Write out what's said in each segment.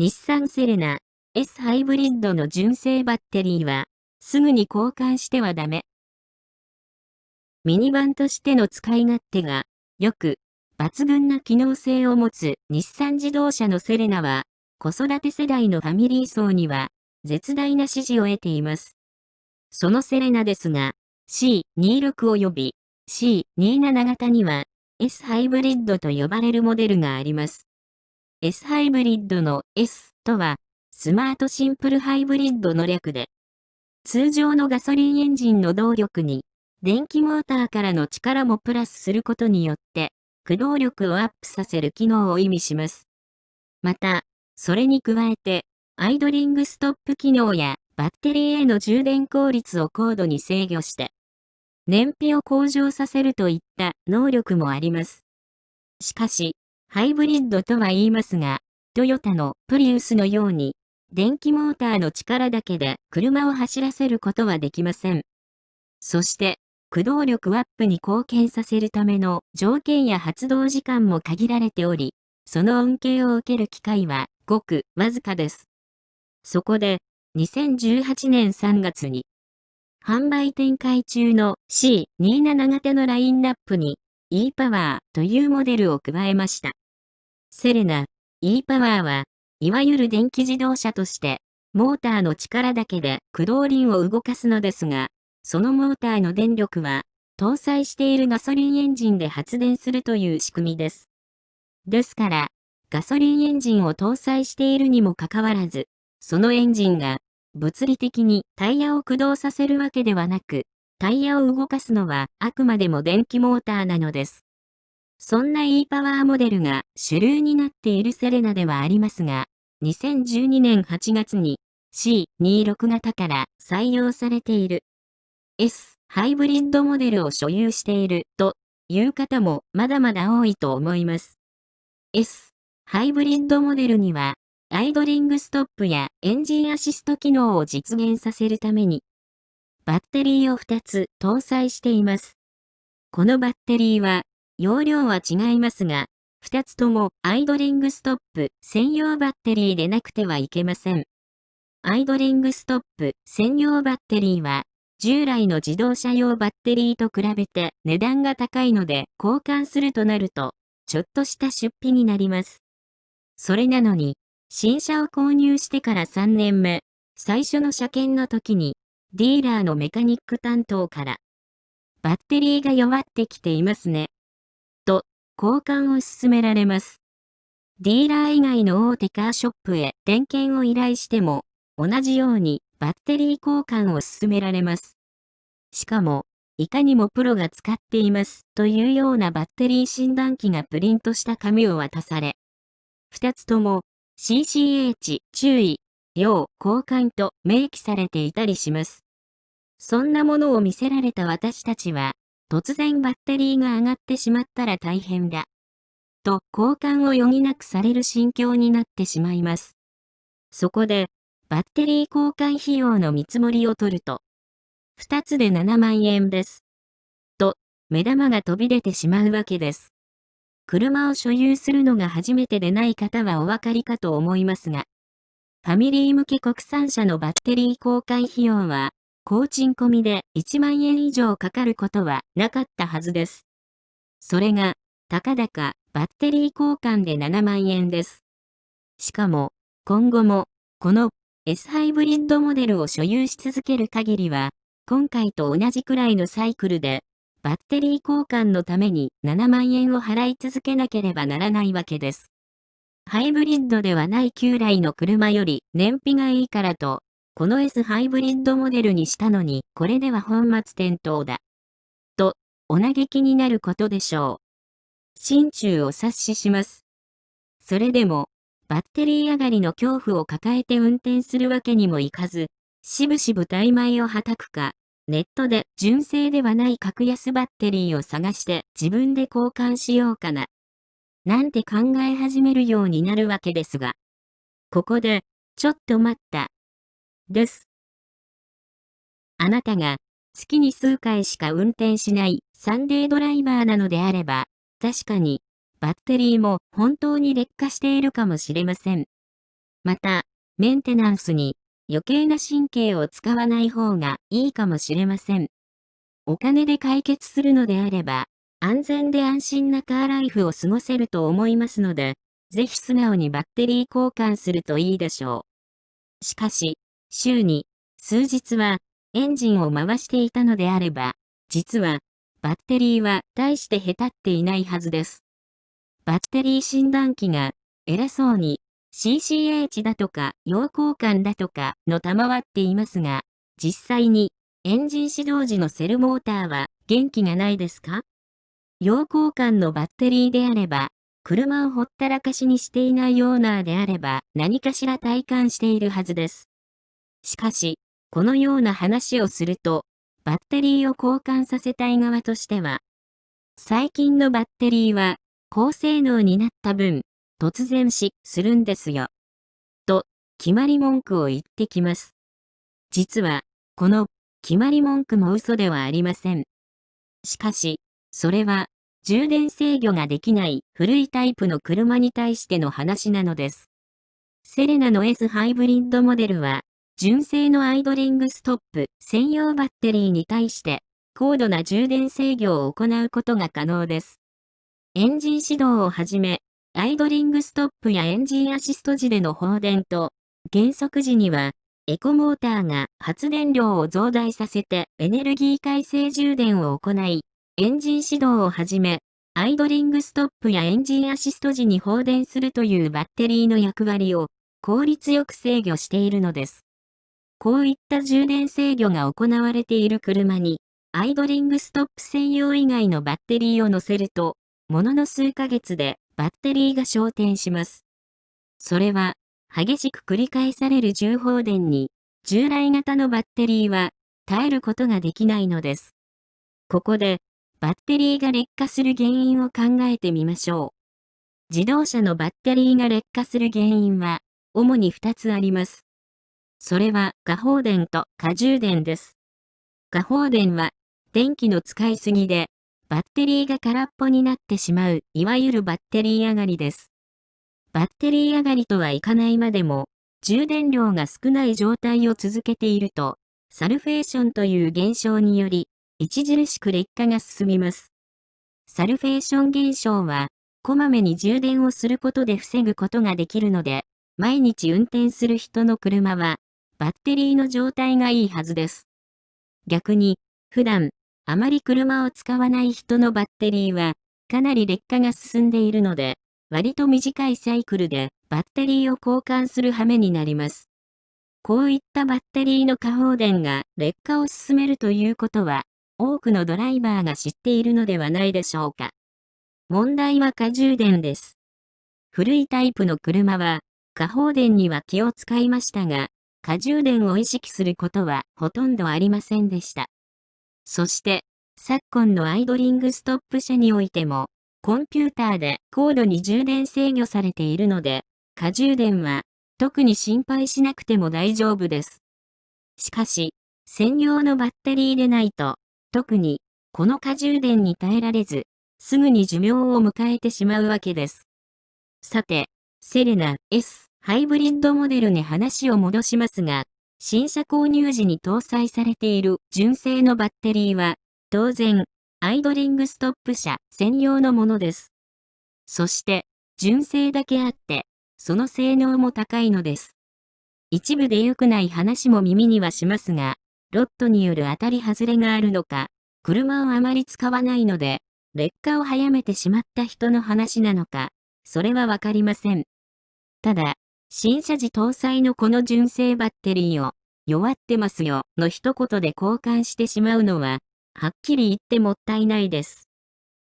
日産セレナ S ハイブリッドの純正バッテリーは、すぐに交換してはダメ。ミニバンとしての使い勝手が、よく、抜群な機能性を持つ日産自動車のセレナは、子育て世代のファミリー層には、絶大な支持を得ています。そのセレナですが、C26 及び C27 型には、S ハイブリッドと呼ばれるモデルがあります。S ハイブリッドの S とは、スマートシンプルハイブリッドの略で、通常のガソリンエンジンの動力に、電気モーターからの力もプラスすることによって、駆動力をアップさせる機能を意味します。また、それに加えて、アイドリングストップ機能やバッテリーへの充電効率を高度に制御して、燃費を向上させるといった能力もあります。しかし、ハイブリッドとは言いますが、トヨタのプリウスのように、電気モーターの力だけで車を走らせることはできません。そして、駆動力アップに貢献させるための条件や発動時間も限られており、その恩恵を受ける機会はごくわずかです。そこで、2018年3月に、販売展開中の C27 型のラインナップに e-POWER というモデルを加えました。セレナ e-POWER は、いわゆる電気自動車として、モーターの力だけで駆動輪を動かすのですが、そのモーターの電力は、搭載しているガソリンエンジンで発電するという仕組みです。ですから、ガソリンエンジンを搭載しているにもかかわらず、そのエンジンが物理的にタイヤを駆動させるわけではなく、タイヤを動かすのはあくまでも電気モーターなのです。そんな e-POWER モデルが主流になっているセレナではありますが、2012年8月に C26 型から採用されている S ハイブリッドモデルを所有しているという方もまだまだ多いと思います。S ハイブリッドモデルにはアイドリングストップやエンジンアシスト機能を実現させるためにバッテリーを2つ搭載しています。このバッテリーは容量は違いますが、2つともアイドリングストップ専用バッテリーでなくてはいけません。アイドリングストップ専用バッテリーは、従来の自動車用バッテリーと比べて値段が高いので交換するとなると、ちょっとした出費になります。それなのに、新車を購入してから3年目、最初の車検の時に、ディーラーのメカニック担当から、バッテリーが弱ってきていますね。と、交換を勧められます。ディーラー以外の大手カーショップへ点検を依頼しても、同じようにバッテリー交換を勧められます。しかも、いかにもプロが使っていますというようなバッテリー診断機がプリントした紙を渡され、二つとも CCH 注意、要交換と明記されていたりします。そんなものを見せられた私たちは、突然バッテリーが上がってしまったら大変だ。と交換を余儀なくされる心境になってしまいます。そこで、バッテリー交換費用の見積もりを取ると、2つで7万円です。と、目玉が飛び出てしまうわけです。車を所有するのが初めてでない方はお分かりかと思いますが、ファミリー向け国産車のバッテリー交換費用は、工賃込みで1万円以上かかることはなかったはずです。それが、たかだかバッテリー交換で7万円です。しかも、今後も、この S ハイブリッドモデルを所有し続ける限りは、今回と同じくらいのサイクルで、バッテリー交換のために7万円を払い続けなければならないわけです。ハイブリッドではない旧来の車より燃費がいいからと、この S ハイブリッドモデルにしたのに、これでは本末転倒だ。と、お嘆きになることでしょう。心中お察しします。それでも、バッテリー上がりの恐怖を抱えて運転するわけにもいかず、しぶしぶ怠米をはたくか、ネットで純正ではない格安バッテリーを探して自分で交換しようかな。なんて考え始めるようになるわけですが。ここで、ちょっと待った。です。あなたが、月に数回しか運転しないサンデードライバーなのであれば、確かに、バッテリーも本当に劣化しているかもしれません。また、メンテナンスに余計な神経を使わない方がいいかもしれません。お金で解決するのであれば、安全で安心なカーライフを過ごせると思いますので、ぜひ素直にバッテリー交換するといいでしょう。しかし、週に数日はエンジンを回していたのであれば、実はバッテリーは大してへたっていないはずです。バッテリー診断機が偉そうに CCH だとか要交換だとかの賜っていますが、実際にエンジン始動時のセルモーターは元気がないですか？要交換のバッテリーであれば、車をほったらかしにしていないオーナーであれば何かしら体感しているはずです。しかし、このような話をすると、バッテリーを交換させたい側としては、最近のバッテリーは高性能になった分、突然死するんですよ。と、決まり文句を言ってきます。実は、この決まり文句も嘘ではありません。しかし、それは充電制御ができない古いタイプの車に対しての話なのです。セレナの S ハイブリッドモデルは、純正のアイドリングストップ専用バッテリーに対して高度な充電制御を行うことが可能です。エンジン始動をはじめ、アイドリングストップやエンジンアシスト時での放電と、減速時には、エコモーターが発電量を増大させてエネルギー回生充電を行い、エンジン始動をはじめ、アイドリングストップやエンジンアシスト時に放電するというバッテリーの役割を効率よく制御しているのです。こういった充電制御が行われている車に、アイドリングストップ専用以外のバッテリーを乗せると、ものの数ヶ月でバッテリーが昇点します。それは、激しく繰り返される重放電に、従来型のバッテリーは耐えることができないのです。ここで、バッテリーが劣化する原因を考えてみましょう。自動車のバッテリーが劣化する原因は、主に2つあります。それは、過放電と過充電です。過放電は、電気の使いすぎで、バッテリーが空っぽになってしまう、いわゆるバッテリー上がりです。バッテリー上がりとはいかないまでも、充電量が少ない状態を続けていると、サルフェーションという現象により、著しく劣化が進みます。サルフェーション現象は、こまめに充電をすることで防ぐことができるので、毎日運転する人の車は、バッテリーの状態がいいはずです。逆に、普段、あまり車を使わない人のバッテリーは、かなり劣化が進んでいるので、割と短いサイクルでバッテリーを交換する羽目になります。こういったバッテリーの過放電が劣化を進めるということは、多くのドライバーが知っているのではないでしょうか。問題は過充電です。古いタイプの車は、過放電には気を使いましたが、過充電を意識することはほとんどありませんでした。そして、昨今のアイドリングストップ車においても、コンピューターで高度に充電制御されているので、過充電は特に心配しなくても大丈夫です。しかし、専用のバッテリーでないと、特にこの過充電に耐えられず、すぐに寿命を迎えてしまうわけです。さて、セレナ S ハイブリッドモデルに話を戻しますが、新車購入時に搭載されている純正のバッテリーは、当然、アイドリングストップ車専用のものです。そして、純正だけあって、その性能も高いのです。一部で良くない話も耳にはしますが、ロットによる当たり外れがあるのか、車をあまり使わないので、劣化を早めてしまった人の話なのか、それはわかりません。ただ、新車時搭載のこの純正バッテリーを、弱ってますよ、の一言で交換してしまうのは、はっきり言ってもったいないです。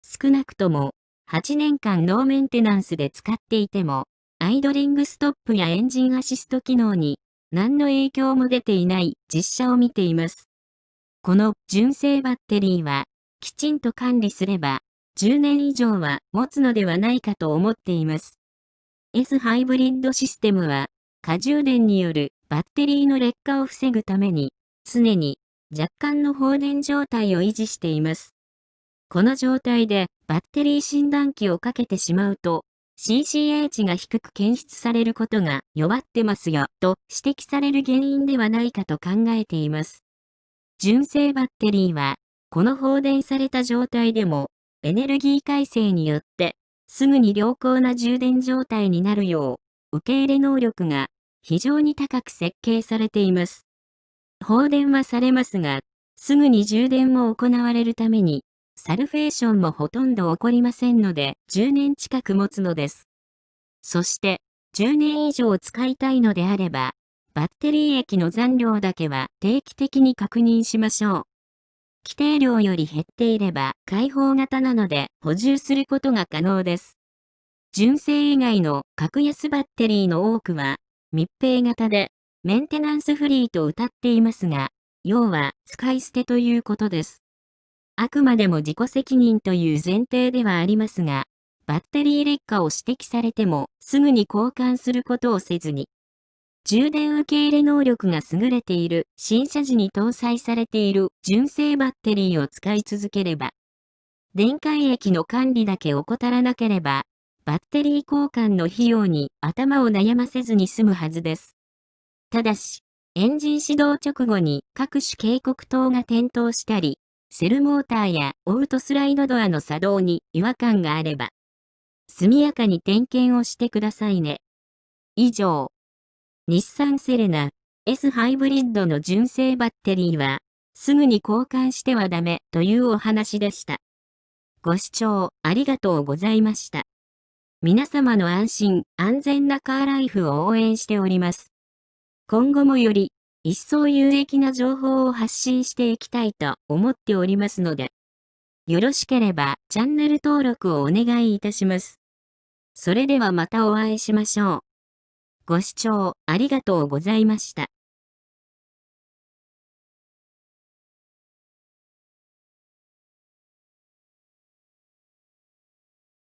少なくとも、8年間ノーメンテナンスで使っていても、アイドリングストップやエンジンアシスト機能に、何の影響も出ていない実車を見ています。この純正バッテリーは、きちんと管理すれば、10年以上は持つのではないかと思っています。S ハイブリッドシステムは、過充電によるバッテリーの劣化を防ぐために、常に若干の放電状態を維持しています。この状態でバッテリー診断機をかけてしまうと、CCA 値が低く検出されることが弱ってますよと指摘される原因ではないかと考えています。純正バッテリーは、この放電された状態でも、エネルギー改正によって、すぐに良好な充電状態になるよう、受け入れ能力が非常に高く設計されています。放電はされますが、すぐに充電も行われるために、サルフェーションもほとんど起こりませんので、10年近く持つのです。そして、10年以上使いたいのであれば、バッテリー液の残量だけは定期的に確認しましょう。規定量より減っていれば開放型なので補充することが可能です。純正以外の格安バッテリーの多くは密閉型でメンテナンスフリーと謳っていますが、要は使い捨てということです。あくまでも自己責任という前提ではありますが、バッテリー劣化を指摘されてもすぐに交換することをせずに、充電受け入れ能力が優れている新車時に搭載されている純正バッテリーを使い続ければ、電解液の管理だけ怠らなければ、バッテリー交換の費用に頭を悩ませずに済むはずです。ただし、エンジン始動直後に各種警告灯が点灯したり、セルモーターやオートスライドドアの作動に違和感があれば、速やかに点検をしてくださいね。以上。日産セレナ S ハイブリッドの純正バッテリーは、すぐに交換してはダメというお話でした。ご視聴ありがとうございました。皆様の安心安全なカーライフを応援しております。今後もより一層有益な情報を発信していきたいと思っておりますので、よろしければチャンネル登録をお願いいたします。それではまたお会いしましょう。ご視聴ありがとうございました。